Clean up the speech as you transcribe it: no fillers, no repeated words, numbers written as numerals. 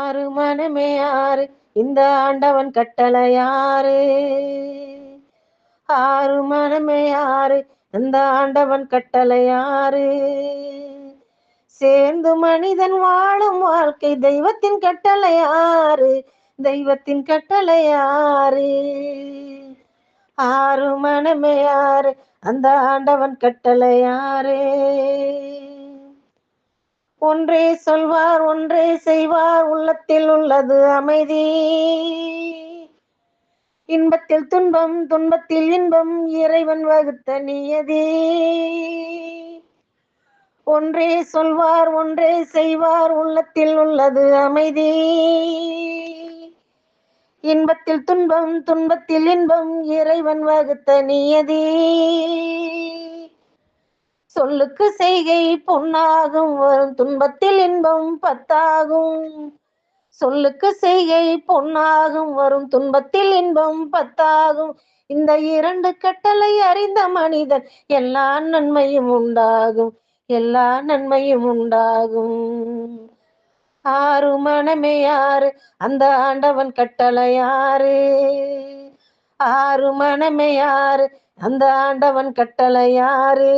ஆறு மனமே ஆறு இந்த ஆண்டவன் கட்டளை யாரு? ஆறு மனமே ஆறு இந்த ஆண்டவன் கட்டளை யாரு? சேர்ந்து மனிதன் வாழும் வாழ்க்கை தெய்வத்தின் கட்டளை யாரு? தெய்வத்தின் கட்டளை யாரு? ஆறு மனமே ஆறு அந்த ஆண்டவன் கட்டளை யாரு? ஒன்றே சொல்வார் ஒன்றே செய்வார் உள்ளத்தில் உள்ளது அமைதி. இன்பத்தில் துன்பம் துன்பத்தில் இன்பம் இறைவன் வகுத்த நியதி. ஒன்றே சொல்வார் ஒன்றே செய்வார் உள்ளத்தில் உள்ளது அமைதி. இன்பத்தில் துன்பம் துன்பத்தில் இன்பம் இறைவன் வகுத்த நியதி. சொல்லுக்கு செய்கை பொன்னாகும் வரும் துன்பத்தில் இன்பம் பத்தாகும். சொல்லுக்கு செய்கை பொன்னாகும் வரும் துன்பத்தில் இன்பம் பத்தாகும். இந்த இரண்டு கட்டளை அறிந்த மனிதன் எல்லா நன்மையும் உண்டாகும். எல்லா நன்மையும் உண்டாகும். ஆறு மனமே யாரு அந்த ஆண்டவன் கட்டளை யாரு? ஆறு மனமே யாரு அந்த ஆண்டவன் கட்டளை யாரு?